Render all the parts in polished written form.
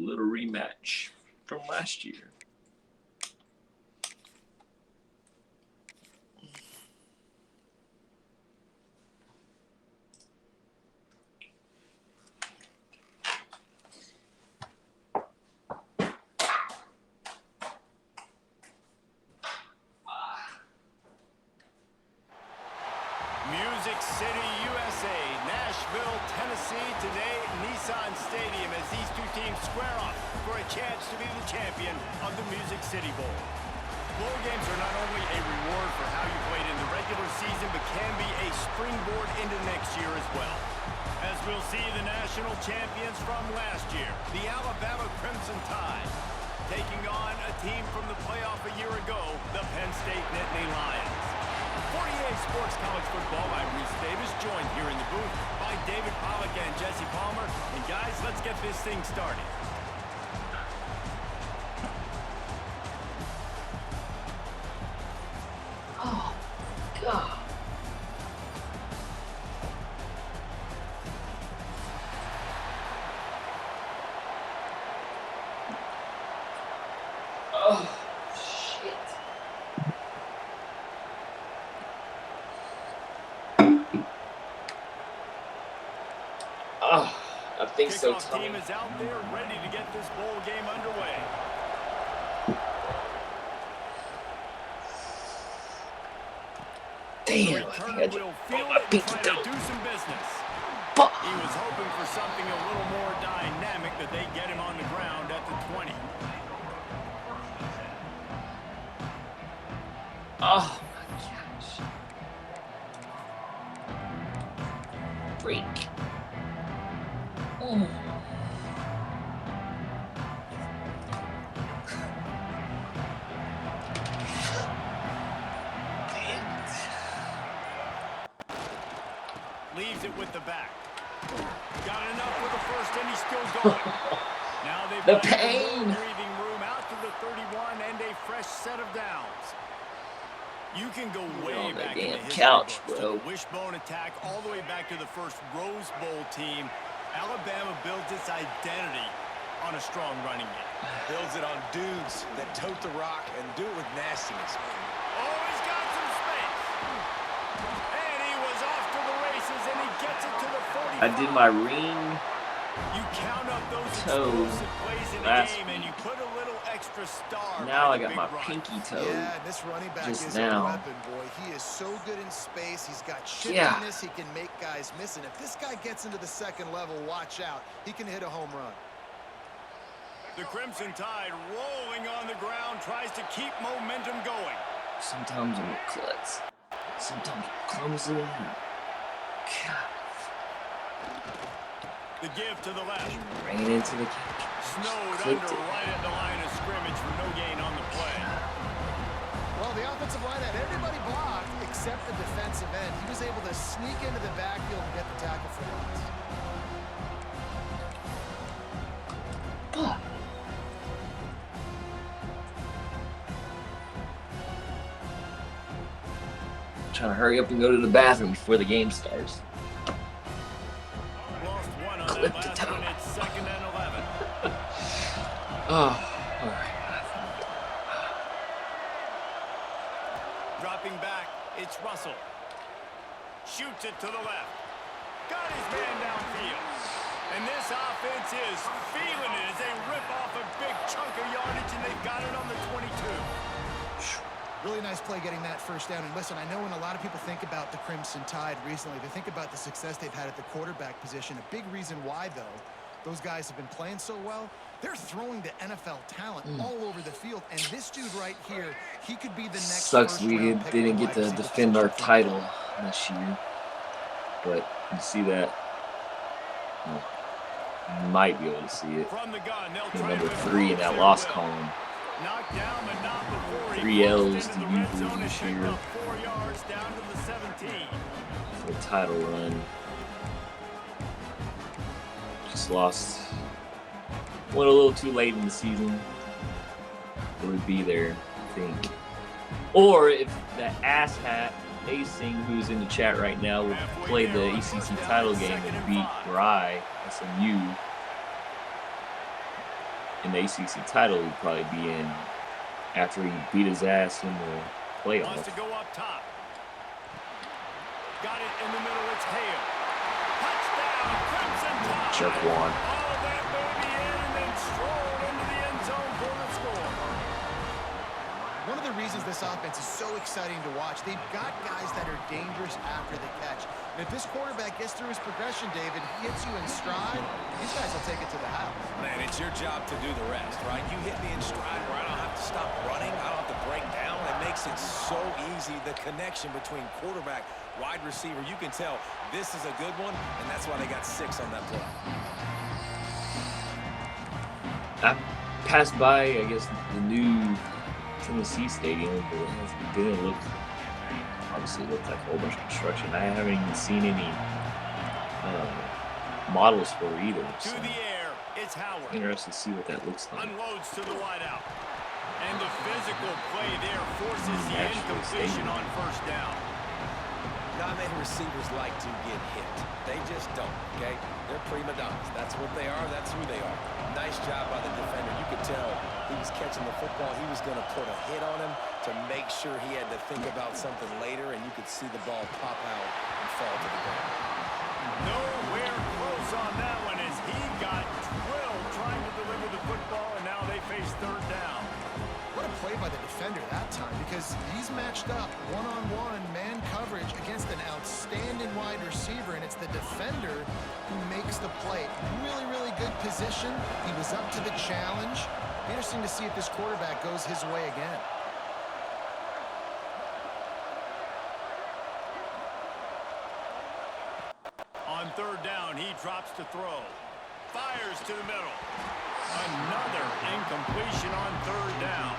little rematch from last year. Music City, USA, Nashville, Tennessee, today Nissan Stadium as these two teams square off for a chance to be the champion of the Music City Bowl. Bowl games are not only a reward for how you played in the regular season, but can be a springboard into next year as well. As we'll see the national champions from last year, the Alabama Crimson Tide, taking on a team from the playoff a year ago, the Penn State Nittany Lions. 48 Sports College Football, I'm Reese Davis, joined here in the booth by David Pollack and Jesse Palmer. And guys, let's get this thing started. Oh, God. Oh, shit. Oh, I think so, Kickoff Tommy. team is out there ready to get this bowl game underway. Damn, I think I just broke my pinky toe. Do some business. Fuck. He was hoping for something a little more dynamic, that they get him on the ground at the 20. Oh, my gosh. Freak. Oh. Leaves it with the back. Got enough for the first, and he's still going. Now they've The got pain. more breathing room out to the 31 and a fresh set of downs. You can go way on the back in the damn history couch, books, bro. to the wishbone attack all the way back to the first Rose Bowl team. Alabama builds its identity on a strong running game. Builds it on dudes that tote the rock and do it with nastiness. Oh, he's got some space. And he was off to the races, and he gets it to the 45. I did my ring You count up those toe explosive plays in the last game, and you put a little extra star. Now by I the got big my run. pinky toe. Yeah, this running back just is now. a weapon, boy. He is so good in space. He's got Yeah. shiftiness. He can make guys miss. And if this guy gets into the second level, watch out. He can hit a home run. The Crimson Tide rolling on the ground, tries to keep momentum going. Sometimes I'm a klutz. Sometimes I'm clumsy. God, The give to the left. ran into the couch. Snowed Clipped under it. right at the line of scrimmage for no gain on the play. Well, the offensive line had everybody blocked except the defensive end. He was able to sneak into the backfield and get the tackle for once. Fuck. Trying to hurry up and go to the bathroom before the game starts. Lost one on Clipped that the last toe. one. It's 2nd and 11. Oh, all right. Dropping back, it's Russell. Shoots it to the left. Got his man downfield. And this offense is feeling it as they rip off a big chunk of yardage, and they've got it on the 22. Really nice play getting that first down. And listen, I know when a lot of people think about the Crimson Tide recently, they think about the success they've had at the quarterback position. A big reason why, though, those guys have been playing so well, they're throwing to NFL talent all over the field. And this dude right here, he could be the next Sucks we first-round pick didn't of the get to wide receiver defend our position. title this year. But you see that? Well, you might be able to see it. From the gun, they'll Being try number to 3 in that impose loss their will. column. Knocked down, but not before he 3 L's crossed to into the red Eagles zone and this picked year. up 4 yards down to the 17. For the title run. Just lost. Went a little too late in the season. It would be there, I think. Or if that asshat Acing, who's in the chat right now, would play the ACC title game and beat Rye, SMU. in the ACC title, he'd probably be in after he beat his ass in the playoffs. Wants to go up top. Got it in the middle. It's Hale. Touchdown, Crimson Tide. Jerk one. All that baby in and then strolled into the end zone for the score. One of the reasons this offense is so exciting to watch, they've got guys that are dangerous after the catch. And if this quarterback gets through his progression, David, hits you in stride, these guys will take it to the house. Man, it's your job to do the rest, right? You hit me in stride where I don't have to stop running. I don't have to break down. It makes it so easy. The connection between quarterback, wide receiver, you can tell this is a good one, and that's why they got 6 on that play. I passed by, I guess, the new Tennessee Stadium, but it didn't look, obviously looked like a whole bunch of construction. I haven't even seen any models for it either. So To the air, it's Howard. interested to see what that looks like. Unloads to the wideout. And the physical play there forces the incompletion on first down. Not many receivers like to get hit. They just don't, okay? They're prima donnas. That's what they are. That's who they are. Nice job by the defender. You could tell he was catching the football. He was going to put a hit on him to make sure he had to think about something later, and you could see the ball pop out and fall to the ground. Nowhere close on that one as he got drilled trying to deliver the football, and now they face third down. What a play by the defender that time, because he's matched up one-on-one man coverage against an outstanding wide receiver, and it's the defender who makes the play. Really, really good position. He was up to the challenge. Interesting to see if this quarterback goes his way again. On third down, he drops to throw. Fires to the middle. Another incompletion on third down.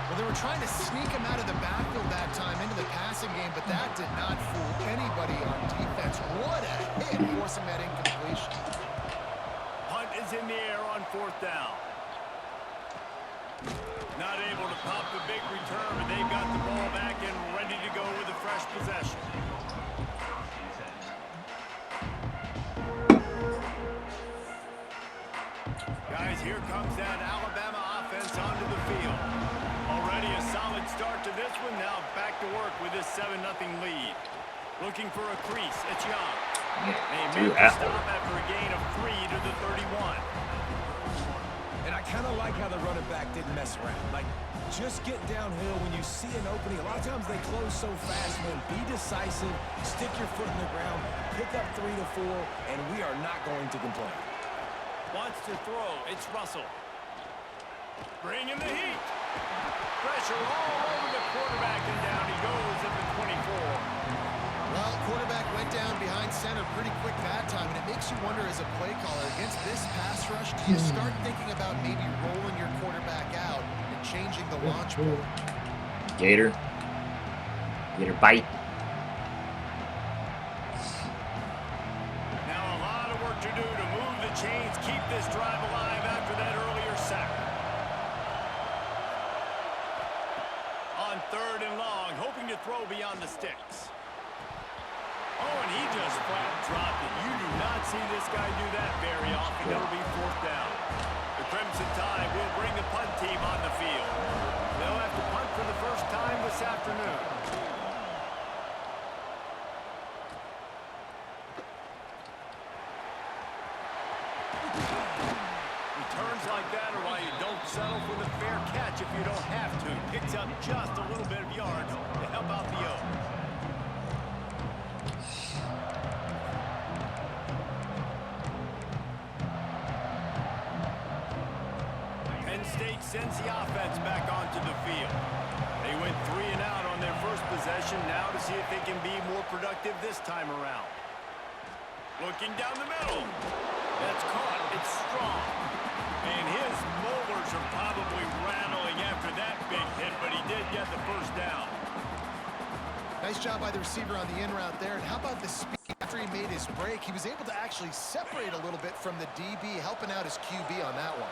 Well, they were trying to sneak him out of the backfield that time into the passing game, but that did not fool anybody on defense. What a hit, forcing that incompletion. Punt is in the air on fourth down. Not able to pop the big return, but they've got the ball back and ready to go with a fresh possession. Guys, here comes that Alabama offense onto the field. Already a solid start to this one. Now back to work with this 7-0 lead. Looking for a crease. It's Young. They make the stop after a gain of 3 to the 31. And I kind of like how the running back didn't mess around. Like, just get downhill when you see an opening. A lot of times they close so fast, man. Be decisive. Stick your foot in the ground. Pick up 3 to 4, and we are not going to complain. Wants to throw. It's Russell. Bringing the heat. Pressure all over the quarterback, and down he goes at the 24. Well, quarterback went down behind center pretty quick that time, and it makes you wonder as a play caller, against this pass rush, do you start thinking about maybe rolling your quarterback out and changing the launch point? Gator. Gator bite. Now a lot of work to do to move the chains, keep this drive alive after that earlier sack. On third and long, hoping to throw beyond the sticks. Oh, and he just flat dropped it. You do not see this guy do that very often. It'll be fourth down. The Crimson Tide will bring the punt team on the field. They'll have to punt for the first time this afternoon. Returns like that are why you don't settle for the fair catch if you don't have to. Picks up just a little bit of yards to help out the Oaks. Penn State sends the offense back onto the field. They went 3 and out on their first possession, now to see if they can be more productive this time around. Looking down the middle. That's caught. It's strong. And his molars are probably rattling after that big hit, but he did get the first down. Nice job by the receiver on the in route there. And how about the speed after he made his break? He was able to actually separate a little bit from the DB, helping out his QB on that one.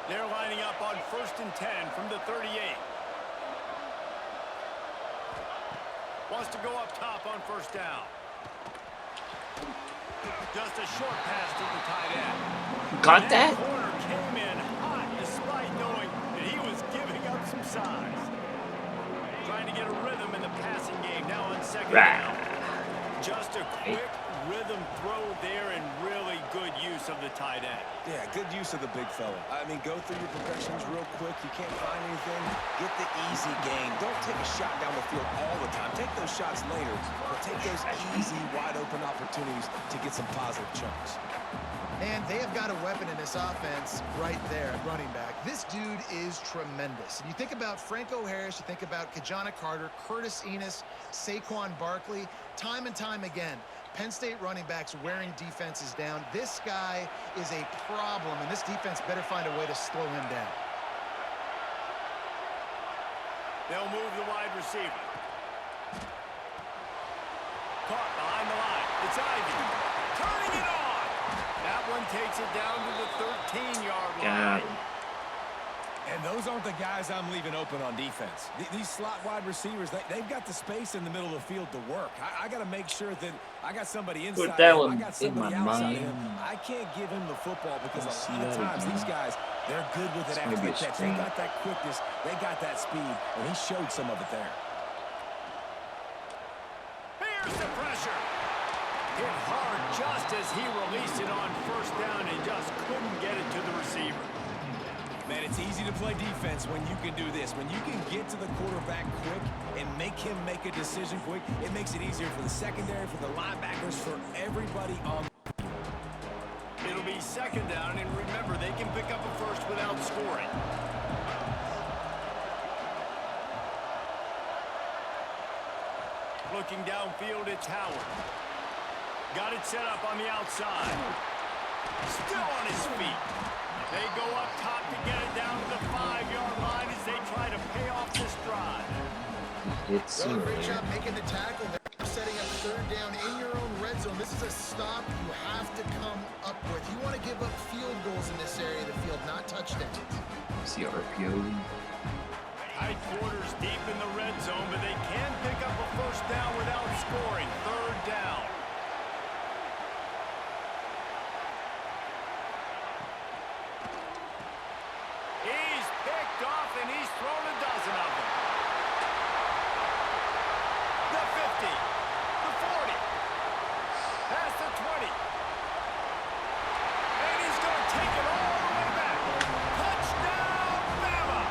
They're lining up on 1st and 10 from the 38. Wants to go up top on first down. Just a short pass to the tight end. Got that? Corner came in hot size. Trying to get a rhythm in the passing game now on second Right. down. Just a quick rhythm throw there and really good use of the tight end. Yeah, good use of the big fella. I mean, go through your progressions real quick. You can't find anything. Get the easy gain. Don't take a shot down the field all the time. Take those shots later, but take those easy, wide-open opportunities to get some positive chunks. And they have got a weapon in this offense right there at running back. This dude is tremendous. And you think about Franco Harris, you think about Kajana Carter, Curtis Enos, Saquon Barkley, time and time again. Penn State running backs wearing defenses down. This guy is a problem, and this defense better find a way to slow him down. They'll move the wide receiver. Caught behind the line. It's Ivy. Turning it on. That one takes it down to the 13-yard line. God. And those aren't the guys I'm leaving open on defense. These slot wide receivers, they've got the space in the middle of the field to work. I got to make sure that I got somebody inside Put that him. one I got in my somebody outside mind. him. I can't give him the football because Let's a lot see of that times again. these guys, they're good with it It's after gonna be the a catch. They screen. got that quickness. They got that speed, and he showed some of it there. Here's the pressure. Hit hard just as he released it on first down and just couldn't get it to the receiver. Man, it's easy to play defense when you can do this. When you can get to the quarterback quick and make him make a decision quick, it makes it easier for the secondary, for the linebackers, for everybody on. It'll be second down, and remember, they can pick up a first without scoring. Looking downfield, it's Howard. Got it set up on the outside. Still on his feet. They go up top to get it down to the 5-yard line as they try to pay off this drive. It's Doing a great job making the tackle. They're setting up third down in your own red zone. This is a stop you have to come up with. You want to give up field goals in this area of the field, not touchdowns. see RPO. Tight quarters deep in the red zone, but they can pick up a first down without scoring. Third down. He's picked off, and he's thrown a dozen of them. The 50, the 40, past the 20. And he's going to take it all the way back. Touchdown, Bama!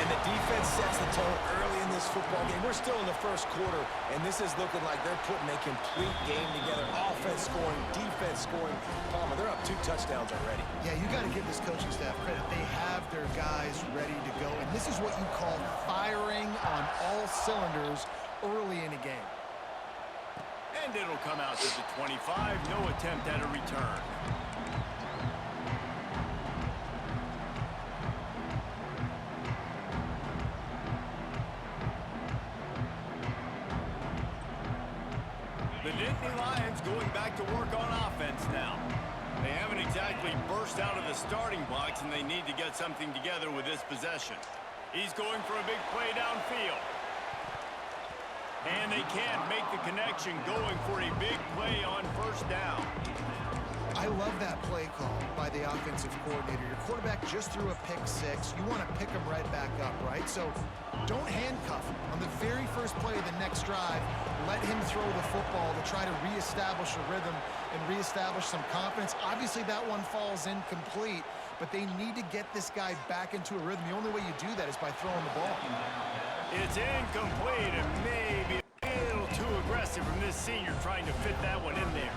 And the defense sets the tone early in this football game. We're still in the first quarter, and this is looking like they're putting a complete game together. Offense scoring, defense scoring. Palmer, they're up 2 touchdowns already. Yeah, you got to give this coaching staff credit. They have their guys ready to go, and this is what you call firing on all cylinders early in a game. And it'll come out to the 25. No attempt at a return. The Nittany Lions going back to work on offense now. They haven't exactly burst out of the starting blocks, and they need to get something together with this possession. He's going for a big play downfield. And they can't make the connection, going for a big play on first down. I love that play call by the offensive coordinator. Your quarterback just threw a pick six. You want to pick him right back up, right? So don't handcuff him. On the very first play of the next drive, let him throw the football to try to reestablish a rhythm and reestablish some confidence. Obviously, that one falls incomplete, but they need to get this guy back into a rhythm. The only way you do that is by throwing the ball. It's incomplete and maybe a little too aggressive from this senior trying to fit that one in there.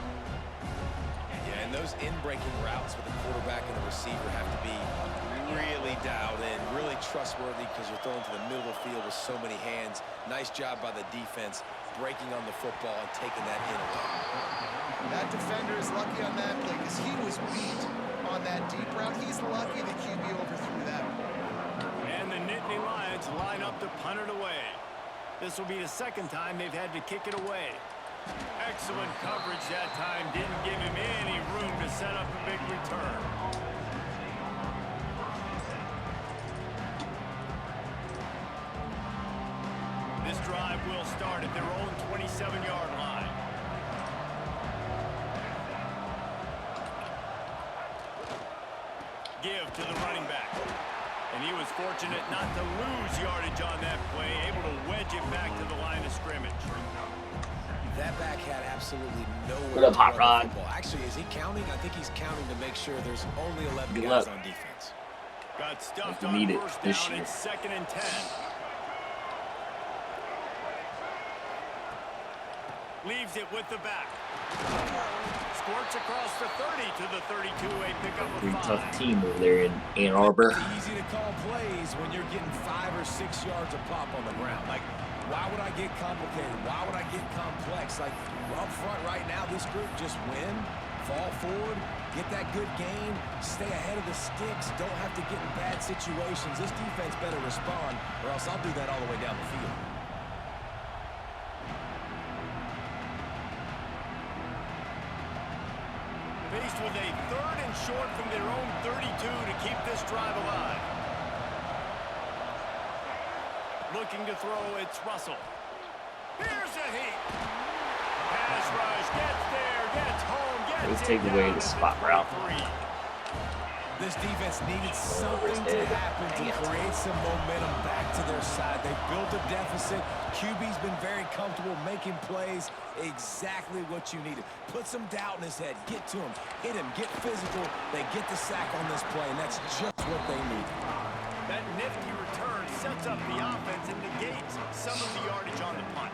Yeah, and those in-breaking routes with the quarterback and the receiver have to be really dialed in, really trustworthy, because you're throwing to the middle of the field with so many hands. Nice job by the defense breaking on the football and taking that in away. That defender is lucky on that play because he was beat on that deep route. He's lucky the QB overthrew that one. And the Nittany Lions line up to punt it away. This will be the second time they've had to kick it away. Excellent coverage that time. Didn't give him any room to set up a big return. This drive will start at their own 27-yard line. Give to the running back. And he was fortunate not to lose yardage on that play, able to wedge it back to the line of scrimmage. That back had absolutely nowhere What up, to Hot run Rod? the football. Actually, is he counting? I think he's counting to make sure there's only 11 Good guys luck. on defense. Got stuffed We on need it first this down. year. It's 2nd and 10. Leaves it with the back. Squirts across the 30 to the 32. A pickup of Pretty 5. tough team over there in Ann Arbor. It's easy to call plays when you're getting 5 or 6 yards of pop on the ground. Like, why would I get complicated? Why would I get complex? Like, up front right now, this group just win, fall forward, get that good gain, stay ahead of the sticks, don't have to get in bad situations. This defense better respond, or else I'll do that all the way down the field. Faced with a 3rd and short from their own 32 to keep this drive alive. Looking to throw, it's Russell. Here's a heat. Pass rush, gets there, gets home, gets Let's take away the spot route. This defense needed something to happen to create some momentum back to their side. They built a deficit. QB's been very comfortable making plays. Exactly what you needed. Put some doubt in his head. Get to him. Hit him. Get physical. They get the sack on this play, and that's just what they need. That nifty return sets up the offense and negates some of the yardage on the punt.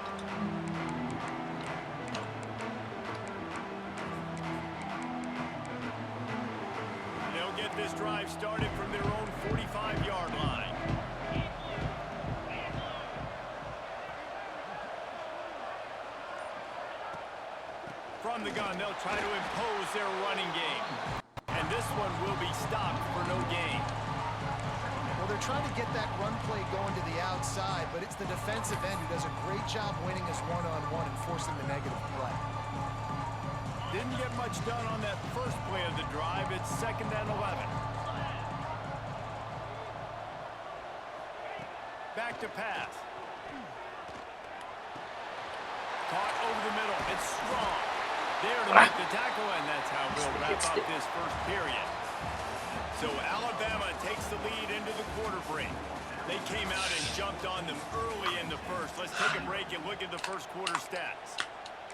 They'll get this drive started from their own 45-yard line. From the gun, they'll try to impose their running game. And this one will be stopped for no gain. Well, they're trying to get that run play going to the outside, but it's the defensive end who does a great job winning his one-on-one and forcing the negative play. Didn't get much done on that first play of the drive. It's 2nd and 11. Back to pass. Caught over the middle. It's strong. There to make the tackle, and that's how we'll wrap up this first period. So Alabama takes the lead into the quarter break. They came out and jumped on them early in the first. Let's take a break and look at the first quarter stats.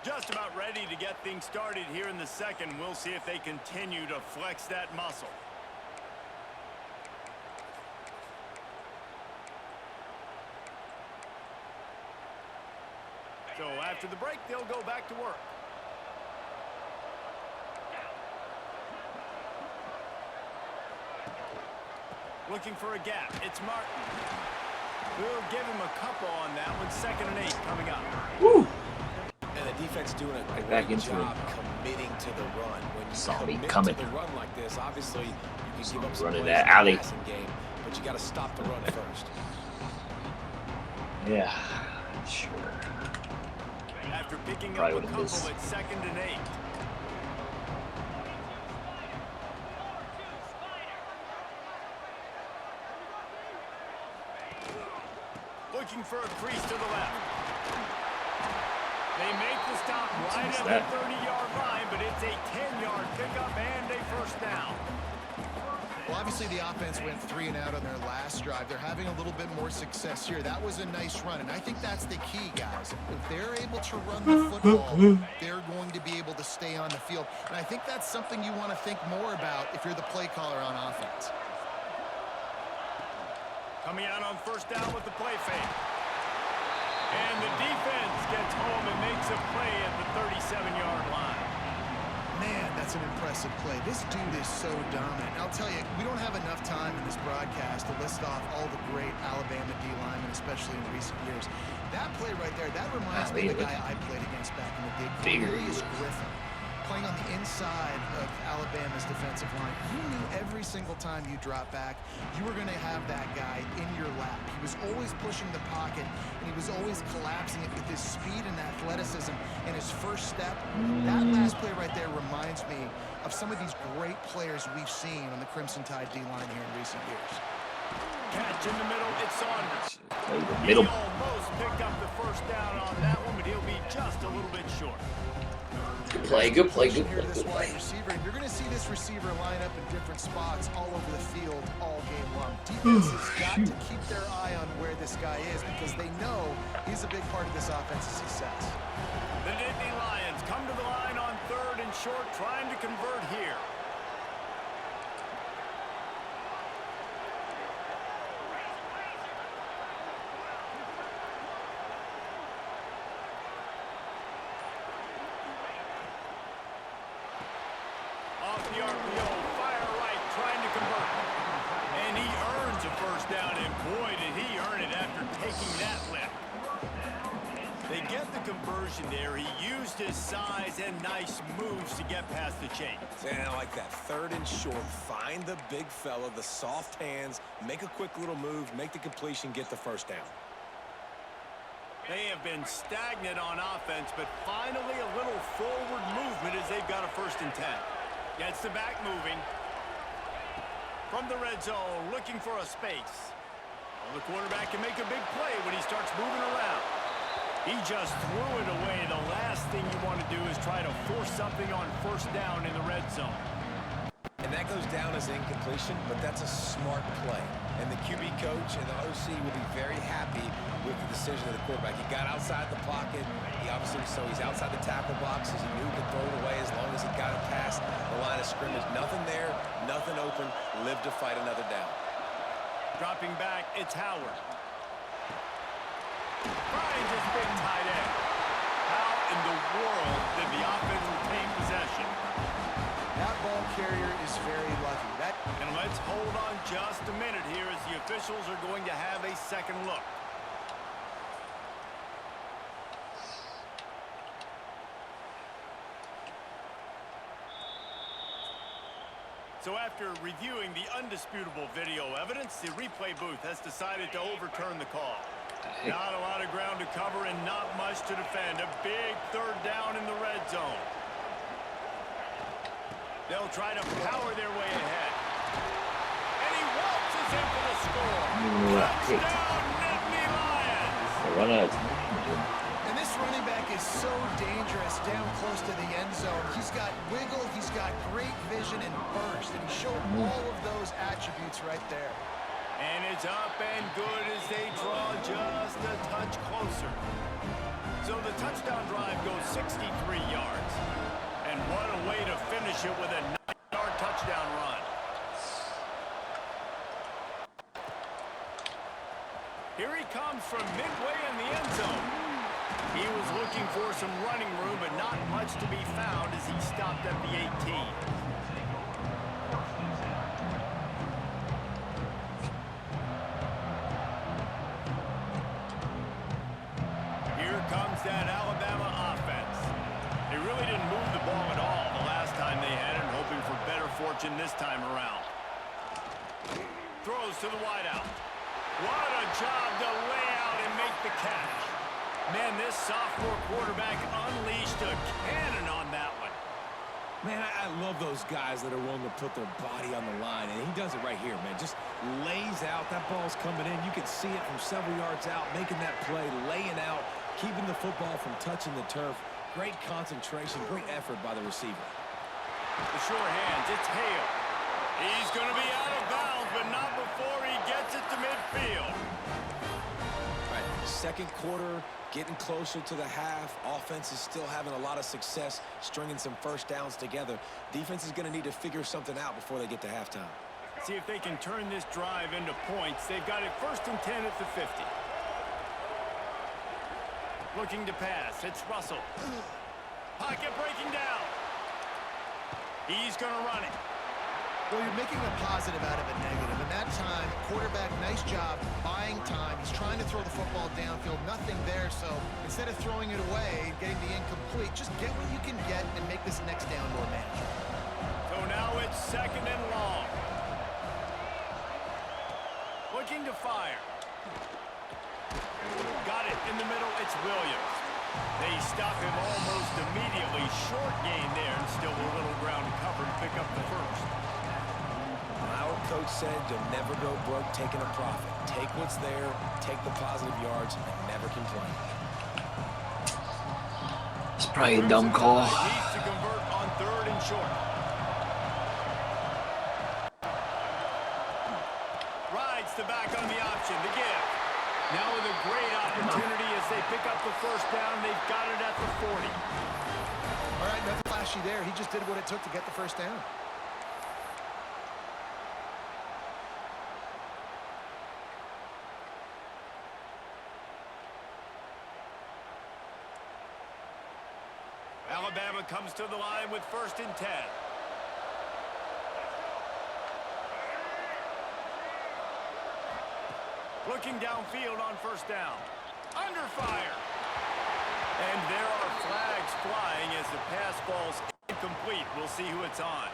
Just about ready to get things started here in the second. We'll see if they continue to flex that muscle. So after the break, they'll go back to work. Looking for a gap. It's Martin. We'll give him a couple on that one. 2nd and 8 coming up. Woo! And the defense doing a Back great into job committing to the run. When you Saw me commit coming. to the run like this, obviously you can give up some Running plays that in the alley. passing game, but you got to stop the run first. Yeah, sure. After picking Probably up a would've couple, missed. it's 2nd and 8. Looking for a crease to the left. They make the stop right at the 30-yard line, but it's a 10-yard pickup and a first down. Well, obviously the offense went 3 and out on their last drive. They're having a little bit more success here. That was a nice run, and I think that's the key, guys. If they're able to run the football, they're going to be able to stay on the field. And I think that's something you want to think more about if you're the play caller on offense. Coming out on first down with the play fake. And the defense gets home and makes a play at the 37-yard line. Man, that's an impressive play. This dude is so dominant. I'll tell you, we don't have enough time in this broadcast to list off all the great Alabama D linemen, especially in recent years. That play right there, that reminds me of the guy I played against back in the day, Cornelius Griffin, playing on the inside of Alabama's defensive line. You knew every single time you dropped back, you were going to have that guy in your lap. He was always pushing the pocket, and he was always collapsing it with his speed and athleticism and his first step. That last play right there reminds me of some of these great players we've seen on the Crimson Tide D-line here in recent years. Catch in the middle, it's Saunders. Play the middle. He almost picked up the first down on that one, but he'll be just a little bit short. Good play, good play, good Here play, to this good wide play. receiver, and you're going to see this receiver line up in different spots all over the field all game long. Defense defense has got to keep their eye on where this guy is because they know he's a big part of this offense's success. The Nittany Lions come to the line on 3rd and short, trying to convert here. Off the RPO, fire right, trying to convert. And he earns a first down, and boy, did he earn it after taking that lift. They get the conversion there. He used his size and nice moves to get past the chain. And I like that. 3rd and short. Find the big fella, the soft hands, make a quick little move, make the completion, get the first down. They have been stagnant on offense, but finally a little forward movement as they've got a 1st and 10. Gets the back moving. From the red zone, looking for a space. Well, the quarterback can make a big play when he starts moving around. He just threw it away. The last thing you want to do is try to force something on 1st down in the red zone. And that goes down as incompletion, but that's a smart play. And the QB coach and the OC will be very happy with the decision of the quarterback. He got outside the pocket. He obviously, so he's outside the tackle boxes. He knew he could throw it away as long as he got it past the line of scrimmage. Nothing there, nothing open. Live to fight another down. Dropping back, it's Howard. Finds his big tight end. How in the world did the offense retain possession? That ball carrier is very lucky. And let's hold on just a minute here as the officials are going to have a second look. So after reviewing the undisputable video evidence, the replay booth has decided to overturn the call. Not a lot of ground to cover and not much to defend. A big 3rd down in the red zone. They'll try to power their way ahead. And he waltzes in for the score. Touchdown, Nittany Lions! Run out of And this running back is so dangerous down close to the end zone. He's got wiggle, he's got great vision and burst, and he showed all of those attributes right there. And it's up and good as they draw just a touch closer. So the touchdown drive goes 63 yards. And what a way to finish it with a 9-yard touchdown run. Here he comes from midway in the end zone. He was looking for some running room, but not much to be found as he stopped at the 18. Here comes that Alabama offense. They really didn't move the ball at all the last time they had it, hoping for better fortune this time around. Throws to the wideout. What a job to lay out and make the catch. Man, this sophomore quarterback unleashed a cannon on that one. Man, I love those guys that are willing to put their body on the line, and he does it right here, man. Just lays out. That ball's coming in. You can see it from several yards out, making that play, laying out, keeping the football from touching the turf. Great concentration, great effort by the receiver. The sure hands, it's Hale. He's going to be out of bounds, but not before he gets it to midfield. All right, 2nd quarter, getting closer to the half. Offense is still having a lot of success stringing some 1st downs together. Defense is going to need to figure something out before they get to halftime. See if they can turn this drive into points. They've got it 1st and 10 at the 50. Looking to pass. It's Russell. Pocket breaking down. He's going to run it. Well, you're making a positive out of a negative. In that time, quarterback, nice job, buying time. He's trying to throw the football downfield. Nothing there, so instead of throwing it away and getting the incomplete, just get what you can get and make this next down more manageable. So now it's 2nd and long. Looking to fire. Got it in the middle. It's Williams. They stop him almost immediately. Short gain there, and still a little ground to cover to pick up the 1st. Our coach said you'll never go broke taking a profit. Take what's there, take the positive yards, and never complain. It's probably a dumb call. Needs to convert on 3rd and short. Rides the back on the option to give. Now with a great opportunity as they pick up the first down. They've got it at the 40. All right, nothing flashy there. He just did what it took to get the first down. Alabama comes to the line with 1st and 10. Looking downfield on 1st down. Under fire. And there are flags flying as the pass falls incomplete. We'll see who it's on.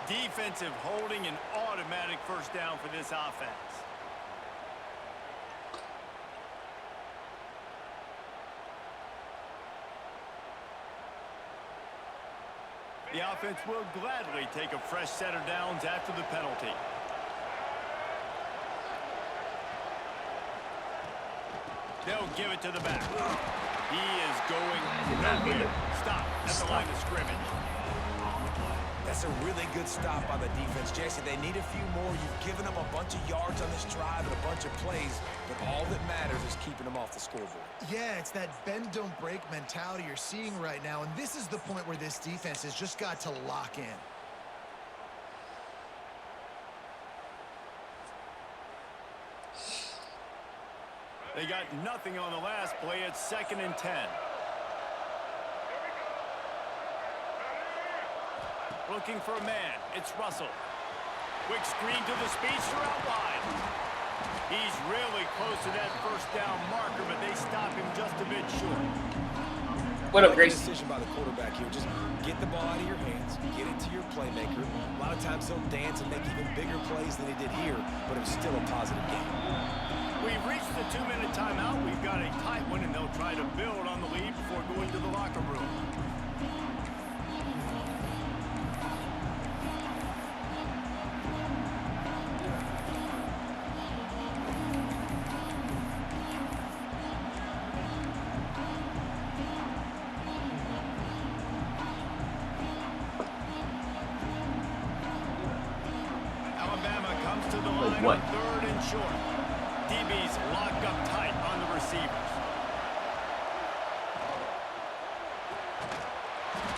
Defensive holding, an automatic 1st down for this offense. The offense will gladly take a fresh set of downs after the penalty. They'll give it to the back. He is going nowhere. Stop at the line of scrimmage. That's a really good stop by the defense, Jesse. They need a few more. You've given them a bunch of yards on this drive and a bunch of plays, but all that matters is keeping them off the scoreboard. Yeah, it's that bend, don't break mentality you're seeing right now, and this is the point where this defense has just got to lock in. They got nothing on the last play. It's 2nd and 10. Looking for a man. It's Russell. Quick screen to the speedster out wide. He's really close to that 1st down marker, but they stop him just a bit short. What up, Grace? Decision by the quarterback here. Just get the ball out of your hands, get it to your playmaker. A lot of times he'll dance and make even bigger plays than he did here, but it was still a positive game. We've reached the 2-minute timeout. We've got a tight one, and they'll try to build on the lead before going to the locker room. Alabama comes to the line on 3rd and short. DB's locked up tight on the receivers.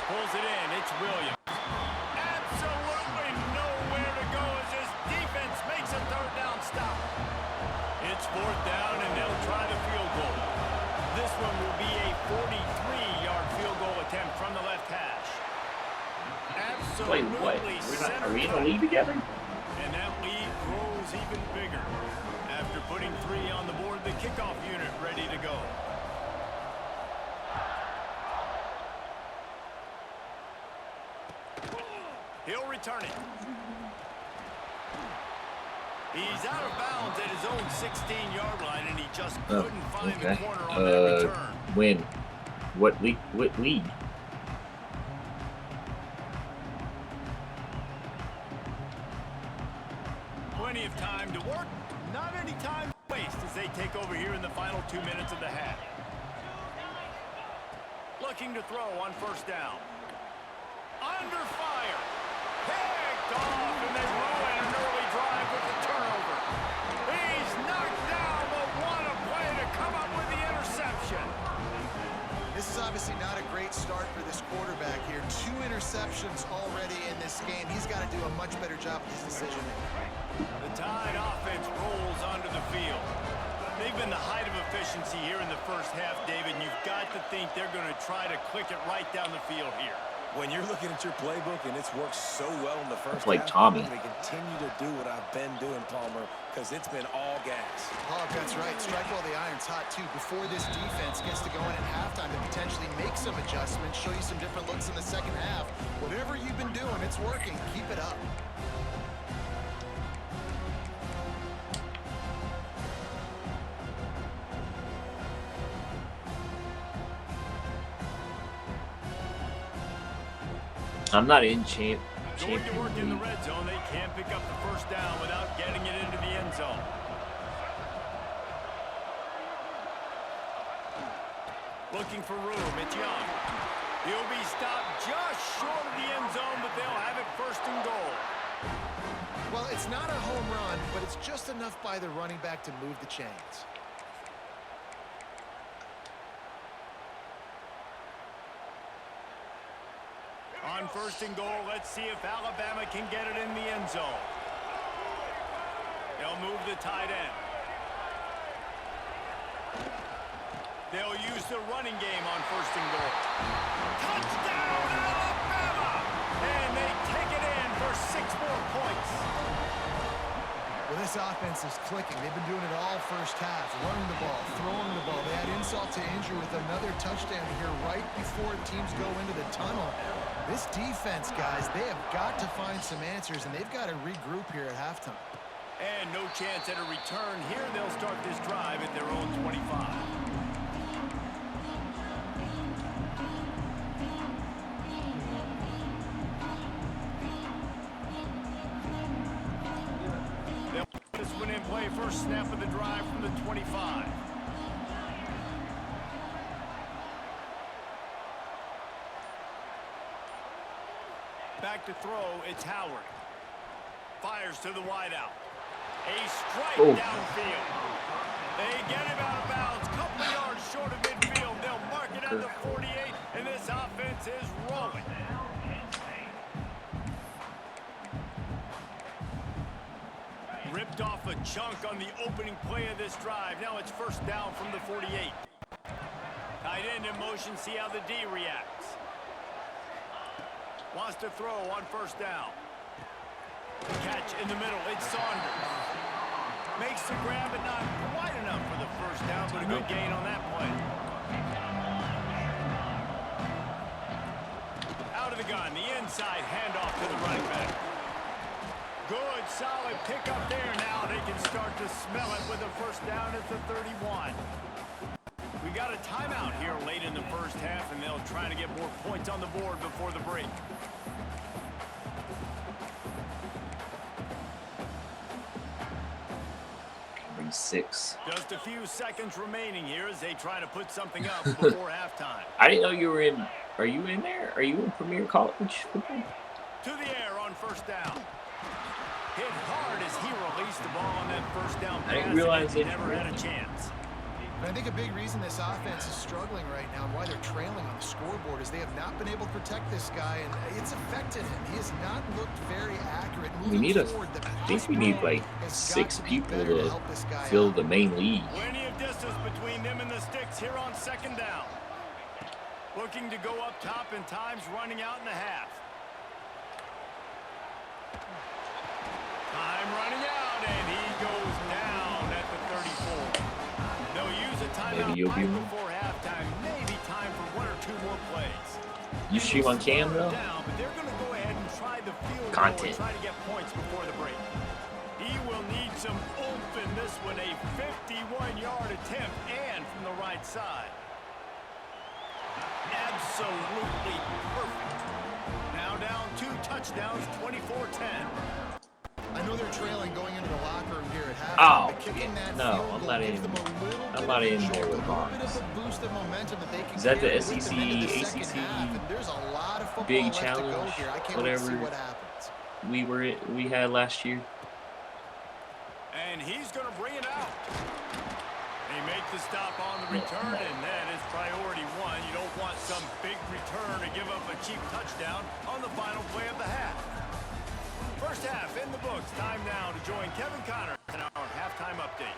Pulls it in. It's Williams. Absolutely nowhere to go as this defense makes a 3rd down stop. It's 4th down, and they'll try the field goal. This one will be a 43-yard field goal attempt from the left hash. Wait, what? Are we in the league together? And that lead grows even bigger. After putting 3 on the board, the kickoff unit ready to go. He'll return it. He's out of bounds at his own 16-yard line, and he just couldn't find the corner on that return. When? What league? What league? Plenty of time to work. Not any time to waste as they take over here in the final 2 minutes of the half. Looking to throw on 1st down. Under fire. Picked off, and they ruin an early drive with the turnover. He's knocked down, but what a play to come up with the interception. This is obviously not a great start for this quarterback here. 2 interceptions already in this game. He's got to do a much better job with his decision-making. The Tide offense rolls onto the field. They've been the height of efficiency here in the first half, David, and you've got to think they're going to try to click it right down the field here. When you're looking at your playbook and it's worked so well in the first like half, Tommy. I'm going to continue to do what I've been doing, Palmer, because it's been all gas. Oh, that's right. Strike while the iron's hot, too. Before this defense gets to going at halftime to potentially make some adjustments, show you some different looks in the second half. Whatever you've been doing, it's working. Keep it up. I'm not in Going to work in the champion red zone. They can't pick up the 1st down without getting it into the end zone. Looking for room. It's Young. He'll be stopped just short of the end zone, but they'll have it 1st and goal. Well, it's not a home run, but it's just enough by the running back to move the chains. On 1st and goal, let's see if Alabama can get it in the end zone. They'll move the tight end. They'll use the running game on 1st and goal. Touchdown, Alabama! And they take it in for 6 more points. Well, this offense is clicking. They've been doing it all first half, running the ball, throwing the ball. They had insult to injury with another touchdown here right before teams go into the tunnel. This defense, guys, they have got to find some answers, and they've got to regroup here at halftime. And no chance at a return here. They'll start this drive at their own 25. They'll put this one in play. First snap of the drive from the 25. Back to throw, it's Howard. Fires to the wideout. A strike downfield. They get him out of bounds. Couple of yards short of midfield. They'll mark it at the 48, and this offense is rolling. Ripped off a chunk on the opening play of this drive. Now it's first down from the 48. Tight end in motion, see how the D reacts. Wants to throw on first down. Catch in the middle, it's Saunders. Makes the grab, but not quite enough for the first down, but a good gain on that play. Out of the gun, the inside handoff to the running back. Good, solid pickup there. Now they can start to smell it with a first down at the 31. We got a timeout here late in the first half, and they'll try to get more points on the board before the break. Number 6. Just a few seconds remaining here as they try to put something up before halftime. I didn't know you were in. Are you in there? Are you in Premier College football? To the air on first down. Hit hard as he released the ball on that first down pass. I didn't realize he it never had a chance. And I think a big reason this offense is struggling right now and why they're trailing on the scoreboard is they have not been able to protect this guy, and it's affected him. He has not looked very accurate. We need I think we need like 6 people to fill the main league. Plenty of distance between them and the sticks here on second down. Looking to go up top, and time's running out in the half. Time running out, and he goes down at the 34. They'll use a timeout right before halftime. Maybe time for 1 or 2 more plays. You stream on cam though? Down, but they're going to go ahead and try the field Content. goal and try to get points before the break. He will need some oomph in this one. A 51-yard attempt, and from the right side. Absolutely perfect. Now down 2 touchdowns, 24-10. I know they're trailing going into the locker room here at halftime. Oh, Kicking that no, field I'm goal not gives in. them a little I'm bit not of in a there jolt, with a little bit of a boost of momentum that they can Is that the carry with them into the SEC, second half. And there's a lot of football Big left to go Challenge, here. I can't wait to see whatever what happens. we had last year? And he's going to bring it out. They make the stop on the return, and that is priority 1. You don't want some big return to give up a cheap touchdown on the final play of the half. First half in the books. Time now to join Kevin Connor in our halftime update.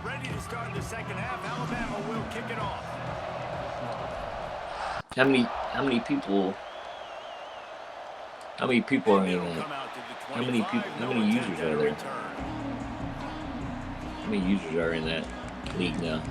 Ready to start the second half. Alabama will kick it off. How many people are in that? How many users are there? How many users are in that league now?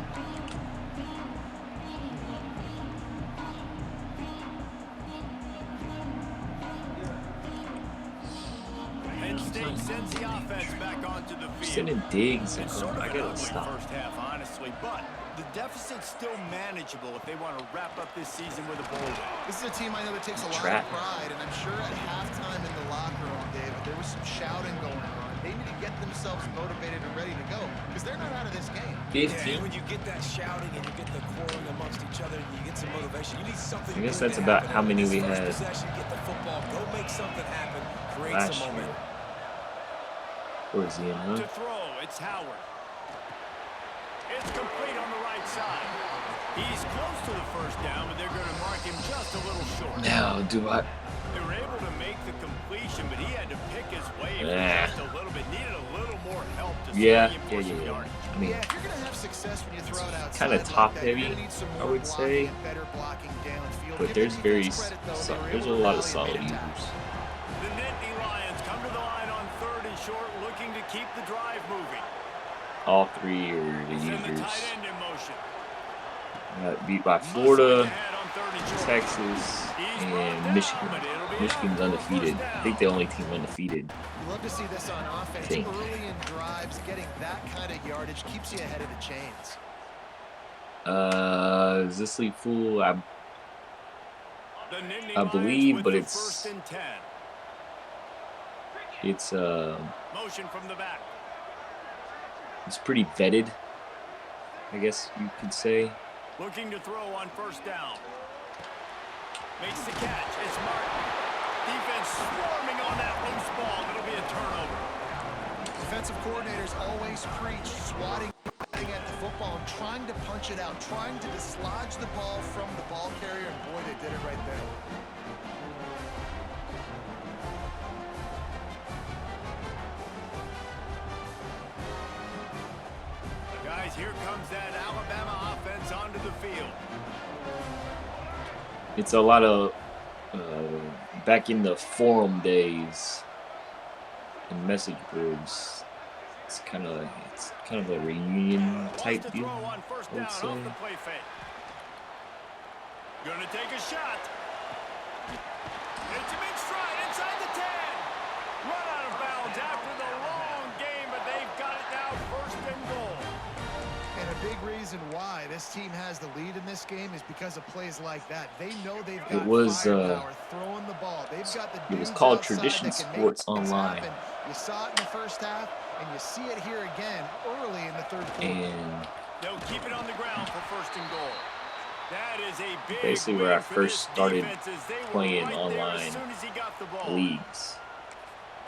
Penn State sends the offense back onto the field. Sending digs. It's sort of I an gotta ugly stop. first half, honestly, but the deficit's still manageable if they want to wrap up this season with a bowl win. This is a team I know that takes a lot Trap. of pride, and I'm sure at halftime in the locker room, David, some shouting going on. They need to get themselves motivated and ready to go because they're not out of this game. 15. Yeah, when you get that shouting and you get the quarreling amongst each other and you get some motivation, you need something. I guess good that's to about happen. how many This we first had possession, get the football, go make something happen, create last some year. momentum. Where's he in, huh? To throw, it's Howard. It's complete on the right side. He's close to the first down, but they're going to mark him just a little short. Now, do I? They were able to make the completion, but he had to pick his way just a little bit. Needed a little more help to Yeah. some yardage. I mean, Yeah, if you're going to have success when you throw it outside kind of like top that, you're heavy, gonna need some I more would blocking say. and better blocking downfield. But Give there's the very, defense credit, though. They were there's a able to lot of rally solid and make attacks. users. The Nittany Lions come to the line on 3rd and short, looking to keep the drive moving. All three are the Send the users. tight end in motion. Got beat by Florida, Texas, and Michigan. Michigan's undefeated. I think the only team undefeated. You love to see this on offense. Think. Early in drives, getting that kind of yardage keeps you ahead of the chains. Is this league full? I believe, but it's motion from the back. it's pretty vetted, I guess you could say. Looking to throw on 1st down. Makes the catch. It's Martin. Defense swarming on that loose ball. It'll be a turnover. Defensive coordinators always preach swatting at the football and trying to punch it out, trying to dislodge the ball from the ball carrier, and boy, they did it right there. Guys, here comes that Alabama offense onto the field. It's a lot of back in the forum days and message boards. It's kind of a reunion type deal, I would say. Gonna take a shot. It's a big stride inside the 10. Run out of bounds after the long game, but they've got it now 1st and goal. And a big reason why this team has the lead in this game is because of plays like that. They know they've got firepower throwing the ball. They've got the it was called Tradition Sports Online. You saw it in the first half, and you see it here again early in the 3rd quarter. And they'll keep it on the ground for 1st and goal. That is a big basically where I first started playing online leagues.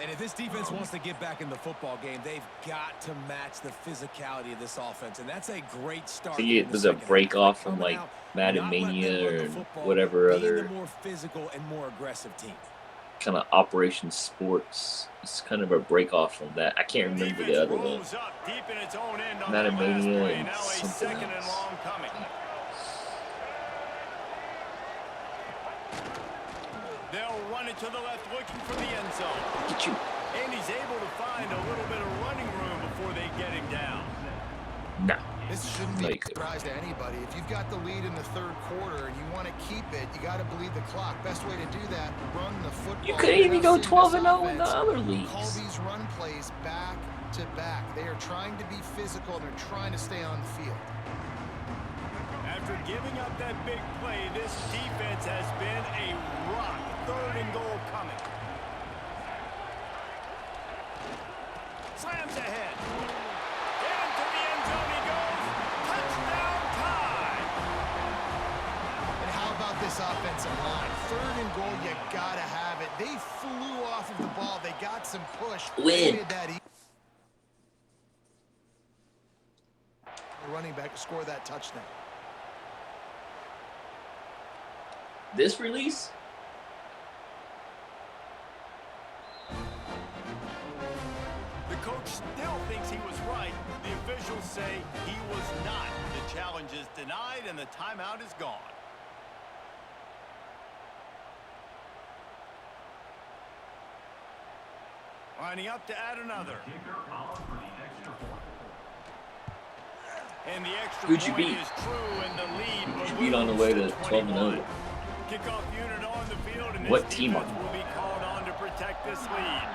And if this defense wants to get back in the football game, they've got to match the physicality of this offense, and that's a great start. So it was a break off from like Madden Mania or whatever other more physical and more aggressive team. Kind of Operation Sports. It's kind of a break off from that. I can't remember the other one. Madden Mania and something else. They'll run it to the left, looking for the end zone. Get you. And he's able to find a little bit of running room before they get him down. No. This shouldn't be a surprise to anybody. If you've got the lead in the 3rd quarter and you want to keep it, you got to bleed the clock. Best way to do that, run the football. You couldn't even go 12-0 in the other leagues. Call these run plays back to back. They are trying to be physical, and they're trying to stay on the field. After giving up that big play, this defense has been a rock. 3rd and goal coming. Slams ahead. Into the end zone he goes. Touchdown tie. And how about this offensive line? 3rd and goal, you got to have it. They flew off of the ball. They got some push. Win. Did that running back to score that touchdown. This release? The coach still thinks he was right. The officials say he was not. The challenge is denied and the timeout is gone. Lining up to add another. And the extra Who'd you point beat? is true and the lead. Who'd you beat on the way to 12-0? Kickoff unit on the field, and What this team defense are you? will be called on to protect this lead.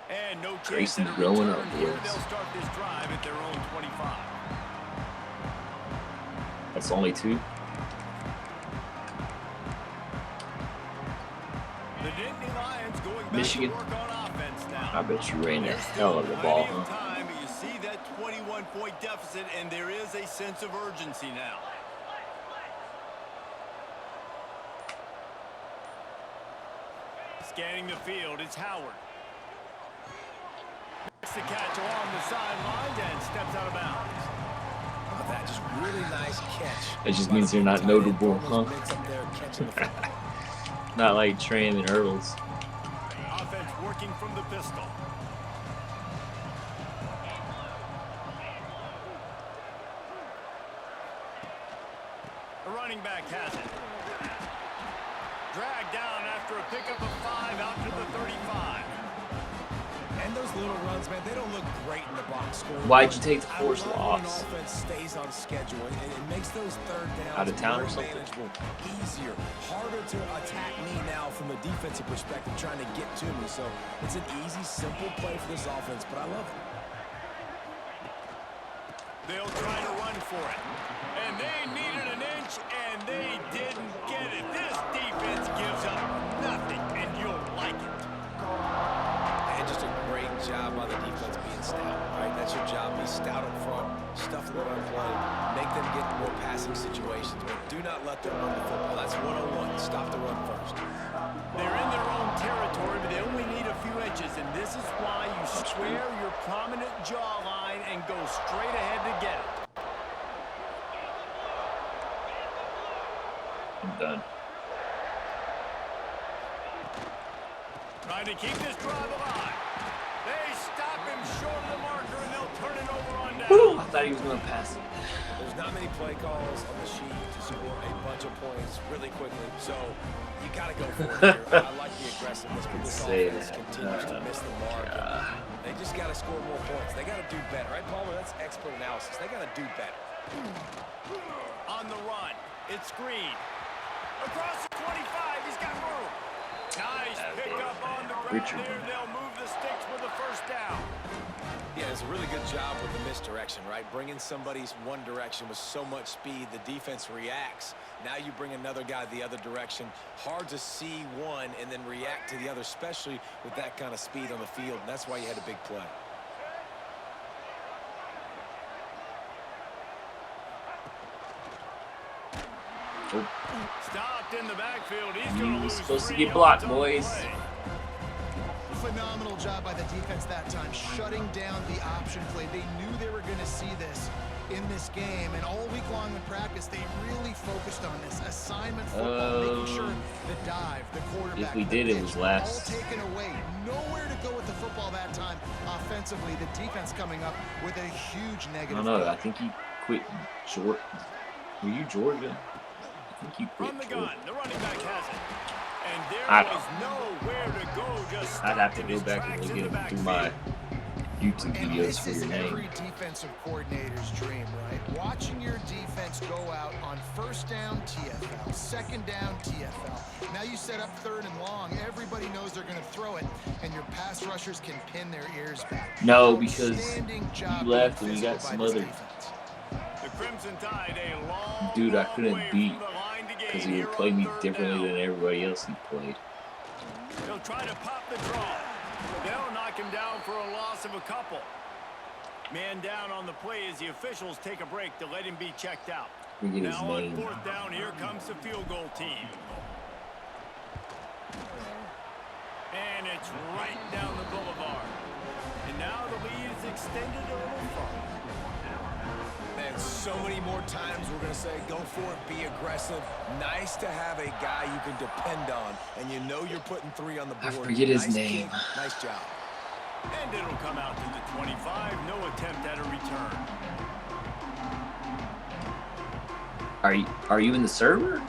And no chance Grayson's at a growing return up, here. boys. They'll start this drive at their own 25. That's only 2. Nittany Lions going back Michigan. to work on offense now. I bet you ran the There's hell of the still ball, plenty of huh? time, but you see that 21-point deficit, and there is a sense of urgency now. Scanning the field, it's Howard. Makes the catch along the sidelines and steps out of bounds. Oh, that just really nice catch. That just means they're not notable, huh? Mitts up there catching the football. Not like Tram and Earls. Offense working from the pistol. A running back has it. Dragged down after a pickup of 5 out to the 35. And those little runs, man, they don't look great in the box score. Why'd you take the I forced love when loss? an offense stays on schedule, and it makes those third downs Out of town or more something? manageable, easier, harder to attack me now from a defensive perspective, trying to get to me. So it's an easy, simple play for this offense, but I love it. They'll try to run for it. And they needed an inch, and they didn't get it. This defense gives up nothing, and you'll like it. And just a great job by the defense being stout, right? That's your job. Be stout up front, stuff the run play, make them get more passing situations, but do not let them run the football. That's 101. Stop the run first. They're in their own territory, but they only need a few inches, and this is why you square your prominent jawline and go straight ahead to get it. I'm done. Trying to keep this drive alive. They stop him short of the marker, and they'll turn it over on down. Woo! I thought he was going to pass it. There's not many play calls on the sheet to score a bunch of points really quickly, so you got to go for it here. I like the aggressiveness, but this Say offense that. continues to miss the mark. They just got to score more points. They got to do better, right, Palmer? That's expert analysis. They got to do better. On the run, it's Green. Across the 25, he's got room. Nice pickup on the ground there. They'll move the sticks with a first down. Yeah, it's a really good job with the misdirection, right? Bringing somebody's one direction with so much speed, the defense reacts. Now you bring another guy the other direction. Hard to see one and then react to the other, especially with that kind of speed on the field. And that's why you had a big play. Oh, Stopped in the backfield. He's you going to were lose supposed to 3 get blocked, yards on the boys. play. Phenomenal job by the defense that time, shutting down the option play. They knew they were going to see this in this game, and all week long in practice, they really focused on this assignment football, making sure the dive, the quarterback, if we the did, it pitch, was last. all taken away. Nowhere to go with the football that time offensively. The defense coming up with a huge I negative. don't know. play. I think he quit Georgia. Were you Georgia? I think he quit From the gun, Georgia. the running back has it. And there I- was nowhere to go. Just I'd have to stopped in go his back and tracks look in at the him through my backfield. YouTube And videos this for is your every name. defensive coordinator's dream, right? Watching your defense go out on first down TFL, second down TFL. Now you set up third and long. Everybody knows they're going to throw it, and your pass rushers can pin their ears back. No, because Outstanding job you left being and we got physical some by this other defense. The Crimson Tide, a long, dude I long couldn't way beat from the line to gain because he here would play on me third differently down. than everybody else he played. They'll try to pop the draw. They'll knock him down for a loss of a couple. Man down on the play as the officials take a break to let him be checked out. Forget his Now on name. fourth down, here comes the field goal team. And it's right down the boulevard. And now the lead is extended a little further. And so many more times we're going to say, go for it, be aggressive. Nice to have a guy you can depend on, and you know you're putting 3 on the I board. forget his Nice name. kick, nice job. And it'll come out to the 25. No attempt at a return. Are you in the server?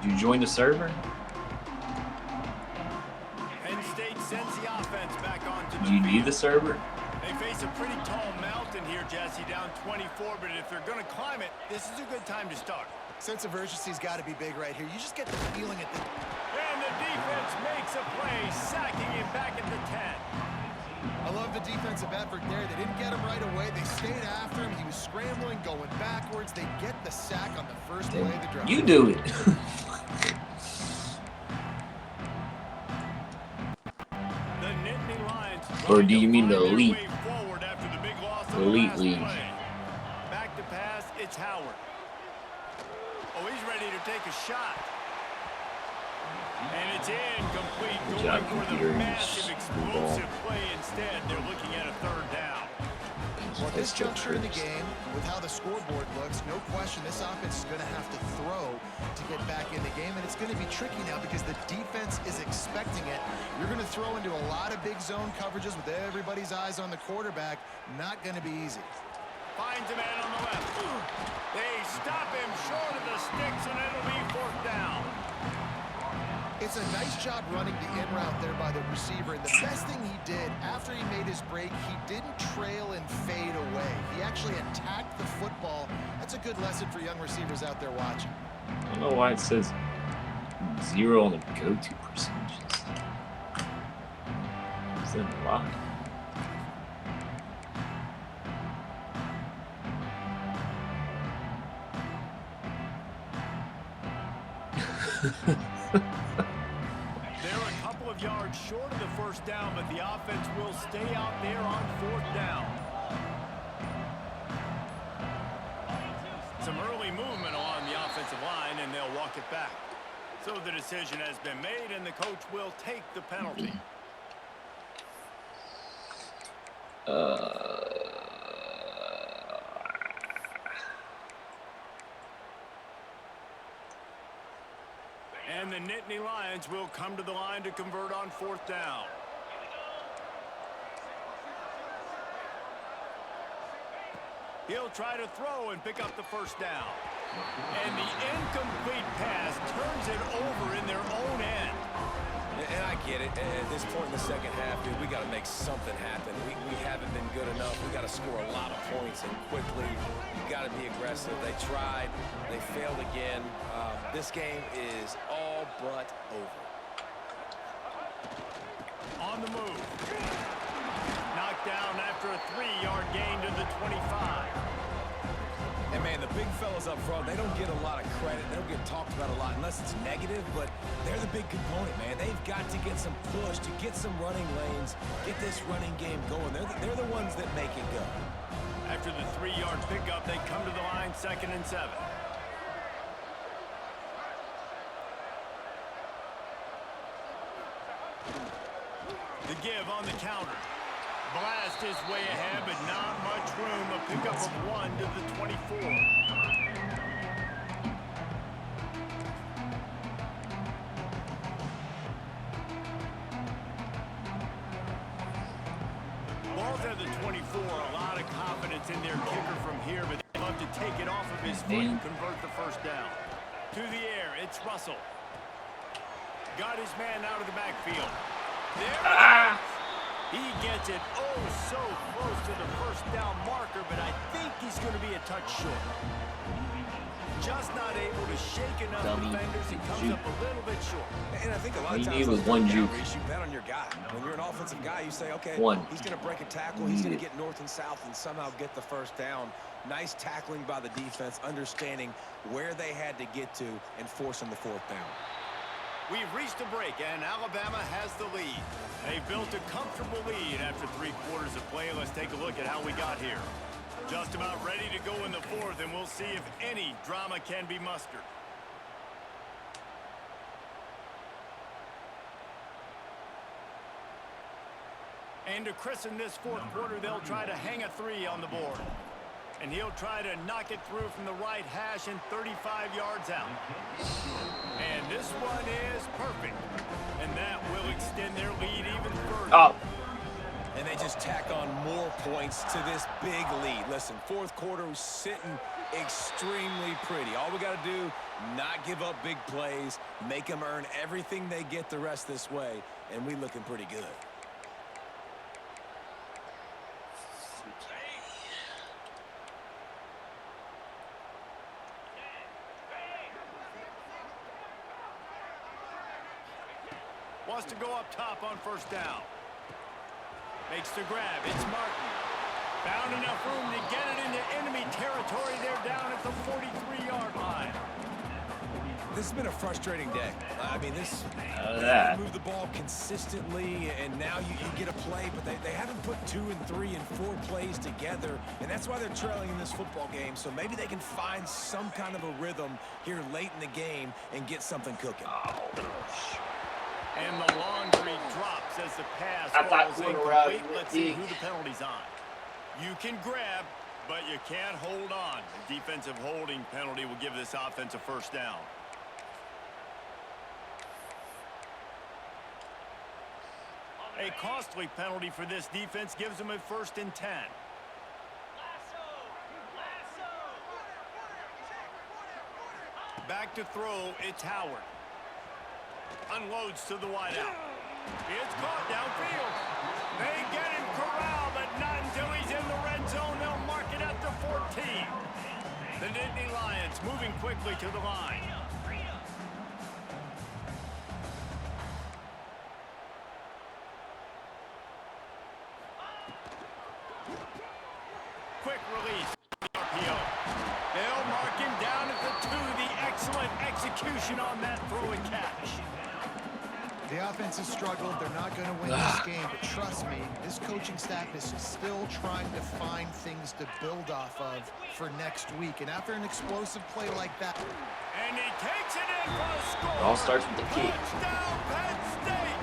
Did you join the server? Penn State sends the offense back onto the Do you field. need the server? They face a pretty tall mountain here, Jesse, down 24, but if they're going to climb it, this is a good time to start. Sense of urgency's got to be big right here. You just get the feeling at the... And the defense makes a play, sacking him back at the 10. I love the defensive effort there. They didn't get him right away. They stayed after him. He was scrambling, going backwards. They get the sack on the first play of the drive. You do it. Or do you mean the elite? The elite league. Back to pass, it's Howard. Oh, he's ready to take a shot. And it's incomplete, going for the massive, explosive play instead. They're looking at a third down. Well, at this juncture in the game, with how the scoreboard looks, no question this offense is going to have to throw to get back in the game, and it's going to be tricky now because the defense is expecting it. You're going to throw into a lot of big zone coverages with everybody's eyes on the quarterback. Not going to be easy. Finds a man on the left. They stop him short of the sticks, and it'll be fourth down. It's a nice job running the in route there by the receiver, and the best thing he did after he made his break, he didn't trail and fade away. He actually attacked the football. That's a good lesson for young receivers out there watching. I don't know why it says 0 on the go-to percentages. Is that a lot? They're a couple of yards short of the first down, but the offense will stay out there on fourth down. Some early movement along the offensive line, and they'll walk it back. So the decision has been made, and the coach will take the penalty. And the Nittany Lions will come to the line to convert on fourth down. He'll try to throw and pick up the first down. And the incomplete pass turns it over in their own end. And I get it. At this point in the second half, dude, we got to make something happen. We haven't been good enough. We got to score a lot of points and quickly. You got to be aggressive. They tried. They failed again. This game is all but over. On the move. Knocked down after a 3-yard gain to the 25. And, man, the big fellas up front, they don't get a lot of credit. They don't get talked about a lot unless it's negative, but they're the big component, man. They've got to get some push, to get some running lanes, get this running game going. They're the ones that make it go. After the 3-yard pickup, they come to the line, 2nd and 7. The give on the counter. Blast his way ahead, but not much room. A pickup of 1 to the 24. Ball's at the 24. A lot of confidence in their kicker from here, but they love to take it off of his foot and convert the first down. To the air, it's Russell. Got his man out of the backfield. There he gets it so close to the first down marker, but I think he's going to be a touch short. Just not able to shake enough defenders. He comes up a little bit short. And I think a lot of All you times need was one juke. you bet on your guy. When you're an offensive guy, you say, okay, One. he's going to break a tackle. He's going to get north and south and somehow get the first down. Nice tackling by the defense, understanding where they had to get to and forcing the fourth down. We've reached a break, and Alabama has the lead. They've built a comfortable lead after 3 quarters of play. Let's take a look at how we got here. Just about ready to go in the fourth, and we'll see if any drama can be mustered. And to christen this fourth quarter, they'll try to hang a 3 on the board. And he'll try to knock it through from the right hash and 35 yards out. And this one is perfect. And that will extend their lead even further. Oh. And they just tack on more points to this big lead. Listen, fourth quarter was sitting extremely pretty. All we got to do, not give up big plays, make them earn everything they get the rest this way, and we looking pretty good. Wants to go up top on first down. Makes the grab. It's Martin. Found enough room to get it into enemy territory. They're down at the 43-yard line. This has been a frustrating day. I mean, That. move the ball consistently, and now you get a play, but they haven't put 2 and 3 and 4 plays together, and that's why they're trailing in this football game. So maybe they can find some kind of a rhythm here late in the game and get something cooking. And the laundry drops as the pass I thought falls going incomplete. around Let's see who the penalty's on. You can grab, but you can't hold on. The defensive holding penalty will give this offense a first down. A costly penalty for this defense gives them a 1st and 10. Back to throw, it's Howard. Unloads to the wideout. It's caught downfield. They get him corralled, but not until he's in the red zone. They'll mark it at the 14. The Nittany Lions moving quickly to the line. Quick release. RPO. They'll mark him down at the 2. The excellent execution on that throw and catch. The offense has struggled. They're not going to win this game, but trust me, this coaching staff is still trying to find things to build off of for next week. And after an explosive play like that... And he takes it in for a score. It all starts with the kick. Touchdown, Penn State.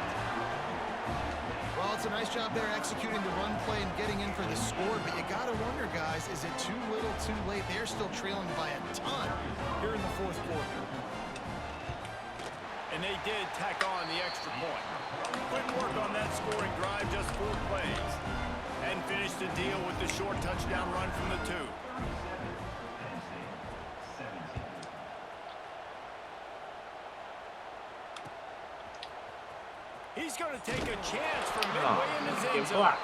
Well, it's a nice job there executing the run play and getting in for the score, but you got to wonder, guys, is it too little, too late? They're still trailing by a ton here in the 4th quarter. And they did tack on the extra point. Quick work on that scoring drive, just 4 plays. And finished the deal with the short touchdown run from the 2. He's going to take a chance from midway in his end zone.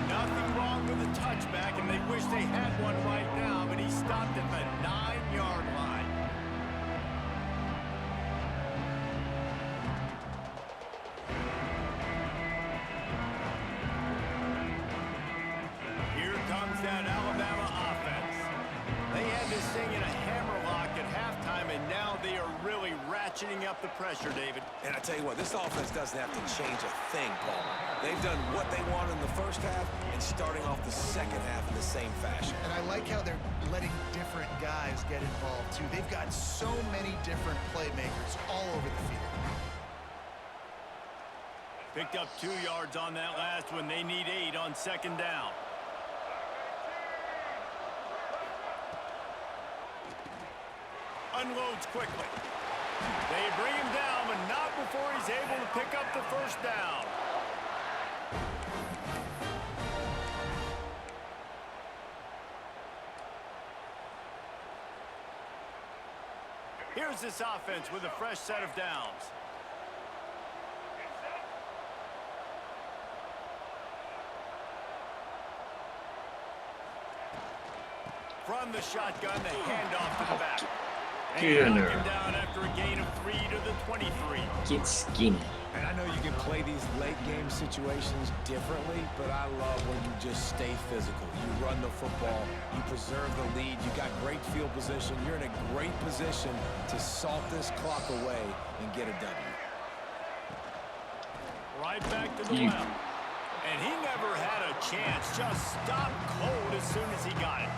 Nothing wrong with the touchback, and they wish they had one right now, but he stopped at the 9-yard line. That Alabama offense. They had this thing in a hammerlock at halftime, and now they are really ratcheting up the pressure, David. And I tell you what, this offense doesn't have to change a thing, Paul. They've done what they want in the first half and starting off the second half in the same fashion. And I like how they're letting different guys get involved, too. They've got so many different playmakers all over the field. Picked up 2 yards on that last one. They need 8 on 2nd down. Unloads quickly. They bring him down, but not before he's able to pick up the 1st down. Here's this offense with a fresh set of downs. From the shotgun, the handoff to the back. And knock him down after a gain of 3 to the 23. Get skinny. And I know you can play these late game situations differently, but I love when you just stay physical. You run the football, you preserve the lead, you got great field position, you're in a great position to salt this clock away and get a W. Right back to the left. And he never had a chance, just stopped cold as soon as he got it.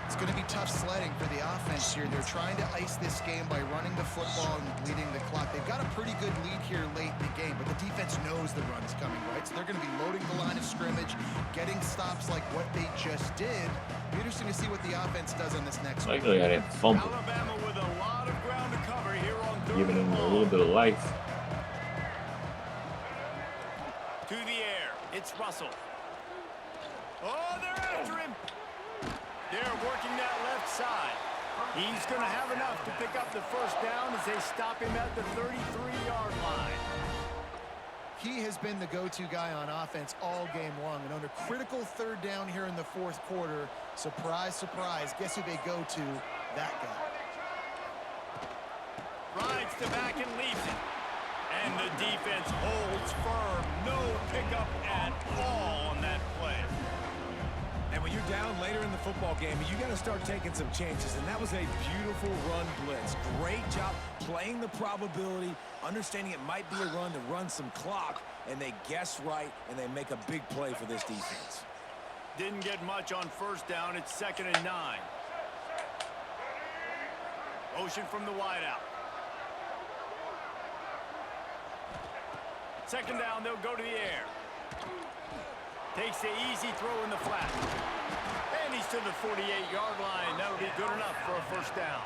It's going to be tough sledding for the offense here. They're trying to ice this game by running the football and bleeding the clock. They've got a pretty good lead here late in the game, but the defense knows the run is coming, right? So they're going to be loading the line of scrimmage, getting stops like what they just did. Be interesting to see what the offense does on this next one. Likely I didn't fumble. Alabama with a lot of ground to cover here on 3rd Giving him and a long. little bit of life. To the air, it's Russell. Oh, they're after him. They're working that left side. He's going to have enough to pick up the 1st down as they stop him at the 33-yard line. He has been the go-to guy on offense all game long, and on a critical 3rd down here in the 4th quarter, surprise, surprise, guess who they go to? That guy. Rides to back and leaves it. And the defense holds firm. No pickup at all on that play. And when you're down later in the football football game, but you got to start taking some chances, and that was a beautiful run blitz. Great job playing the probability, understanding it might be a run to run some clock, and they guess right, and they make a big play for this defense. Didn't get much on first down. It's 2nd and 9. Motion from the wideout. 2nd down, they'll go to the air. Takes the easy throw in the flat. And he's to the 48-yard line. That'll be good enough for a first down.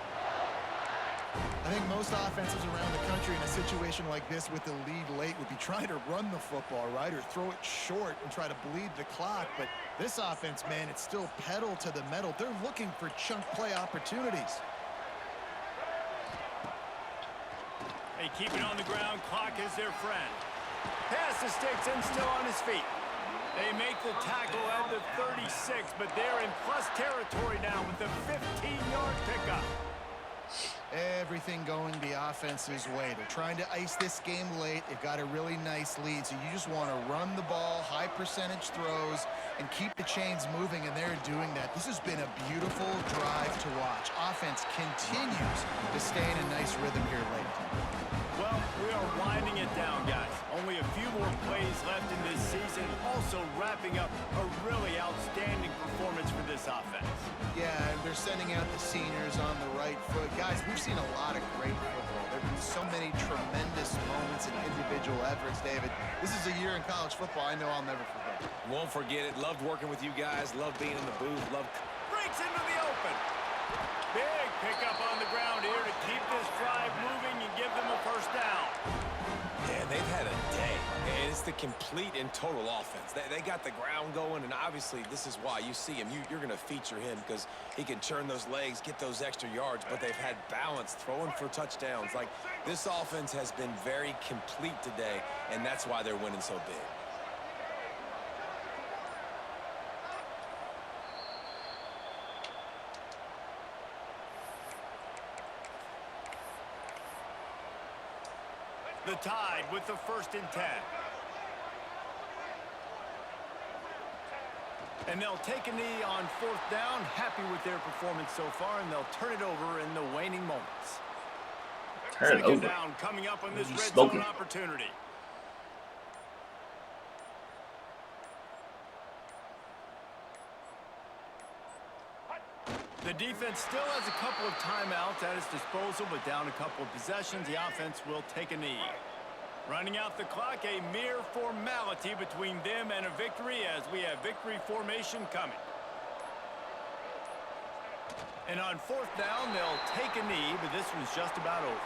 I think most offenses around the country in a situation like this with the lead late would be trying to run the football, right, or throw it short and try to bleed the clock. But this offense, man, it's still pedal to the metal. They're looking for chunk play opportunities. They keep it on the ground. Clock is their friend. Pass the sticks and still on his feet. They make the tackle at the 36, but they're in plus territory now with the 15-yard pickup. Everything going the offense's way. They're trying to ice this game late. They've got a really nice lead, so you just want to run the ball, high percentage throws, and keep the chains moving, and they're doing that. This has been a beautiful drive to watch. Offense continues to stay in a nice rhythm here late. Well, we are winding it down, guys. Only a few more plays left in this season. Also wrapping up a really outstanding performance for this offense. Yeah, and they're sending out the seniors on the right foot. Guys, we've seen a lot of great football. There have been so many tremendous moments and individual efforts, David. This is a year in college football I know I'll never forget. Won't forget it. Loved working with you guys. Loved being in the booth. Loved... Breaks into the open. Big pickup on the ground here to keep this drive moving and give them a first down. Yeah, they've had a day. And it's the complete and total offense. They got the ground going, and obviously this is why you see him. You're going to feature him because he can turn those legs, get those extra yards, but they've had balance, throwing for touchdowns. Like, this offense has been very complete today, and that's why they're winning so big. The Tide with the 1st and 10. And they'll take a knee on 4th down. Happy with their performance so far, and they'll turn it over in the waning moments. Turn it 2nd over. down coming up on this red Smoking. zone opportunity. The defense still has a couple of timeouts at its disposal, but down a couple of possessions, the offense will take a knee. Running out the clock, a mere formality between them and a victory as we have victory formation coming. And on 4th down, they'll take a knee, but this one's just about over.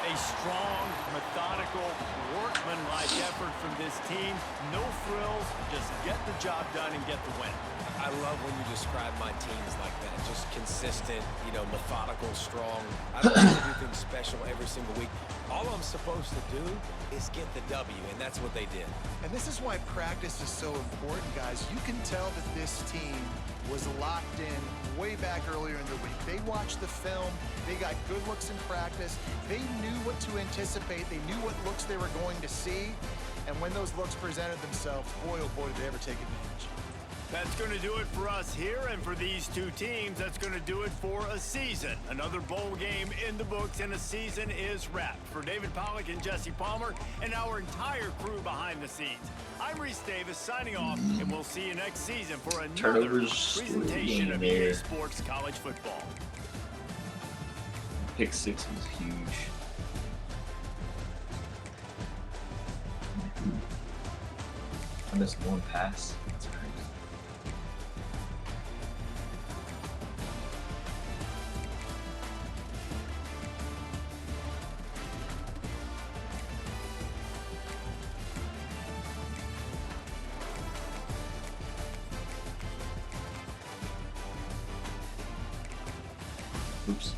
A strong, methodical, workmanlike effort from this team. No frills, just get the job done and get the win. I love when you describe my teams like that. Just consistent, methodical, strong. I don't have to do things special every single week. All I'm supposed to do is get the W, and that's what they did. And this is why practice is so important, guys. You can tell that this team was locked in way back earlier in the week. They watched the film. They got good looks in practice. They knew what to anticipate. They knew what looks they were going to see. And when those looks presented themselves, boy, oh boy, did they ever take advantage. That's going to do it for us here, and for these two teams, that's going to do it for a season. Another bowl game in the books, and a season is wrapped. For David Pollack and Jesse Palmer, and our entire crew behind the scenes, I'm Reese Davis signing off, and we'll see you next season for another Turnovers, presentation of there. EA Sports College Football. Pick 6 was huge. I missed one pass. That's crazy. Oops.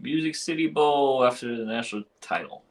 Music City Bowl after the national title.